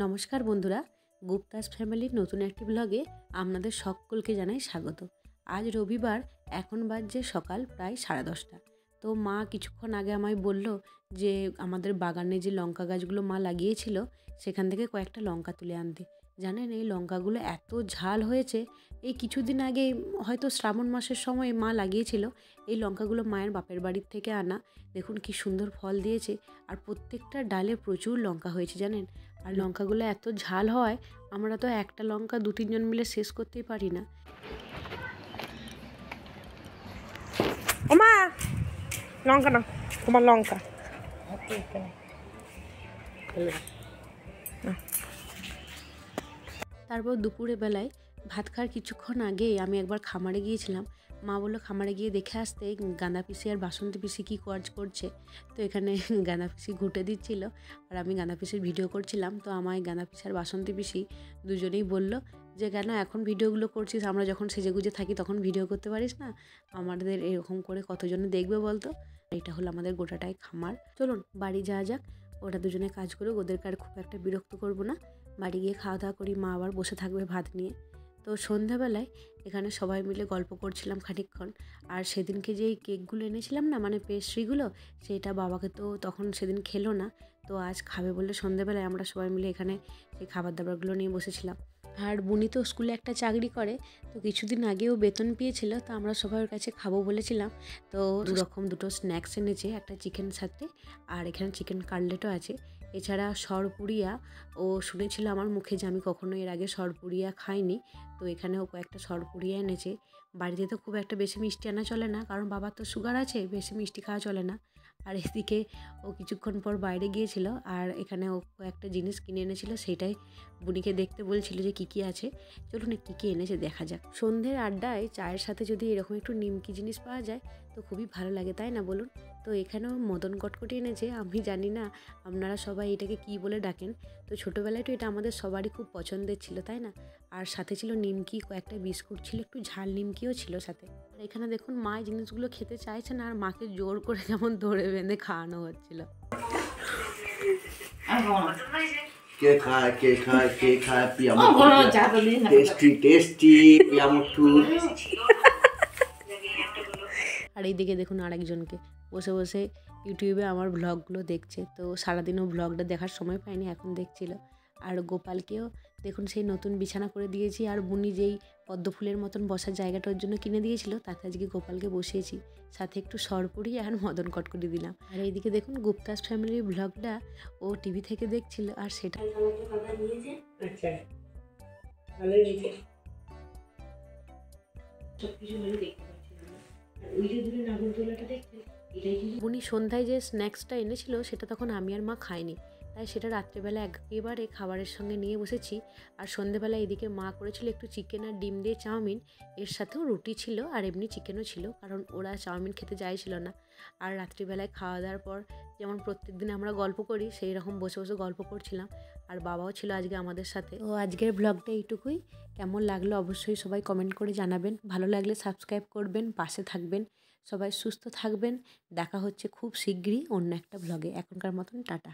নমস্কার বন্ধুরা, গুপ্তাস ফ্যামিলির নতুন একটি ব্লগে আপনাদের সকলকে জানাই স্বাগত। আজ রবিবার, এখন বাজছে সকাল প্রায় 10:30। তো মা কিছুক্ষণ আগে আমায় বলল যে আমাদের বাগানে যে লঙ্কা গাছগুলো মা লাগিয়েছিল সেখান থেকে কয়েকটা লঙ্কা তুলে আনতে। জানেন, এই লঙ্কাগুলো এত ঝাল হয়েছে। এই কিছুদিন আগে হয়তো শ্রাবণ মাসের সময় মা লাগিয়েছিল এই লঙ্কাগুলো, মায়ের বাপের বাড়ির থেকে আনা। দেখুন কি সুন্দর ফল দিয়েছে, আর প্রত্যেকটা ডালে প্রচুর লঙ্কা হয়েছে জানেন। আর লঙ্কাগুলো এত ঝাল হয়, আমরা তো একটা লঙ্কা 2-3 জন মিলে শেষ করতেই পারি না। ওমা লঙ্কা না, তোমার লঙ্কা। তারপর দুপুরে বেলায় ভাত খাওয়ার কিছুক্ষণ আগে আমি একবার খামারে গিয়েছিলাম। মা বললো খামারে গিয়ে দেখে আসতে গাঁদা পিসি আর বাসন্তী পিসি কী করছে। তো এখানে গাঁদা পিসি ঘুঁটে দিচ্ছিল আর আমি গাঁদা পিসির ভিডিও করছিলাম। তো আমায় গাঁদা পিসি আর বাসন্তী পিসি দুজনেই বলল যে কেন এখন ভিডিওগুলো করছিস, আমরা যখন সেজেগুজে থাকি তখন ভিডিও করতে পারিস না, আমাদের এরকম করে কতজনে দেখবে বলতো। এটা হলো আমাদের গোটাটাই খামার। চলুন বাড়ি যাওয়া যাক। ওরা দুজনে কাজ করে, ওদেরকে আর খুব একটা বিরক্ত করবো না। বাড়ি গিয়ে খাওয়া দাওয়া করি, মা আবার বসে থাকবে ভাত নিয়ে। তো সন্ধ্যাবেলায় এখানে সবাই মিলে গল্প করছিলাম খানিকক্ষণ। আর সেদিনকে যেই কেকগুলো এনেছিলাম না, মানে পেস্ট্রিগুলো, সেটা বাবাকে তো তখন সেদিন খেলো না। তো আজ খাবে বলে সন্ধ্যাবেলায় আমরা সবাই মিলে এখানে সেই খাবার দাবারগুলো নিয়ে বসেছিলাম। আর বুনি তো স্কুলে একটা চাকরি করে, তো কিছুদিন আগেও বেতন পেয়েছিল। তো আমরা সবার কাছে খাবো বলেছিলাম। তো দুটো স্ন্যাক্স এনেছে, একটা চিকেন সাথে আর এখানে চিকেন কাটলেটও আছে। এছাড়া সরপুরিয়া, ও শুনেছিল আমার মুখে যে আমি কখনো এর আগে সরপুরিয়া খাইনি। তো এখানেও কয়েকটা সরপুরিয়া এনেছে। বাড়িতে তো খুব একটা বেশি মিষ্টি আনা চলে না, কারণ বাবার তো সুগার আছে, বেশি মিষ্টি খাওয়া চলে না। আর এদিকে ও কিছুক্ষণ পর বাইরে গিয়েছিল, আর এখানে ও কয়েকটা জিনিস কিনে এনেছিল, সেটাই বুনিকে দেখতে বলছিল যে কী কী আছে। চলুন কী কী এনেছে দেখা যাক। সন্ধ্যের আড্ডায় চায়ের সাথে যদি এরকম একটু নিমকি জিনিস পাওয়া যায় তো খুবই ভালো লাগে, তাই না বলুন? তো এখানেও মদন কটকটি এনেছে। আমি জানি না আপনারা সবাই এটাকে কী বলে ডাকেন। তো ছোটোবেলায় তো এটা আমাদের সবারই খুব পছন্দের ছিল, তাই না? আর সাথে ছিল নিমকি, কয়েকটা বিস্কুট ছিল, একটু ঝাল নিমকিও ছিল সাথে। আর এখানে দেখুন মা এই জিনিসগুলো খেতে চাইছে না, আর মাকে জোর করে যেমন ধরে বেঁধে খাওয়ানো হচ্ছিল। কে খায় টেস্টি আর এইদিকে দেখুন আরেকজনকে বসে বসে ইউটিউবে আমার ব্লগগুলো দেখছে। তো সারাদিনও ব্লগটা দেখার সময় পায়নি, এখন দেখছিল। আর গোপালকেও দেখুন সেই নতুন বিছানা করে দিয়েছি, আর বুনি যেই পদ্ম ফুলের মতন বসার জায়গাটার জন্য কিনে দিয়েছিল তাতে আজকে গোপালকে বসিয়েছি, সাথে একটু সরপুরি আর মদন কটকটি দিলাম। আর এইদিকে দেখুন গুপ্তাস ফ্যামিলির ব্লগটা ও টিভি থেকে দেখছিল, আর সেটা উনি সন্ধ্যায় যে স্ন্যাক্সটা এনেছিল সেটা তখন আমি আর মা খাইনি, তাই সেটা রাত্রেবেলা একেবারে খাবারের সঙ্গে নিয়ে বসেছি। আর সন্ধ্যেবেলা এদিকে মা করেছিল একটু চিকেন আর ডিম দিয়ে চাউমিন, এর সাথেও রুটি ছিল আর এমনি চিকেনও ছিল, কারণ ওরা চাউমিন খেতে চাইছিল না। আর রাত্রিবেলায় খাওয়া দাওয়ার পর যেমন প্রত্যেক দিন আমরা গল্প করি, সেই রকম বসে বসে গল্প করছিলাম। আর বাবাও ছিল আজকে আমাদের সাথে। ও আজকের ব্লগটা এইটুকুই। কেমন লাগলো অবশ্যই সবাই কমেন্ট করে জানাবেন। ভালো লাগলে সাবস্ক্রাইব করবেন, পাশে থাকবেন। সবাই সুস্থ থাকবেন। দেখা হচ্ছে খুব শিগগিরই অন্য একটা ব্লগে। এখনকার মতন টাটা।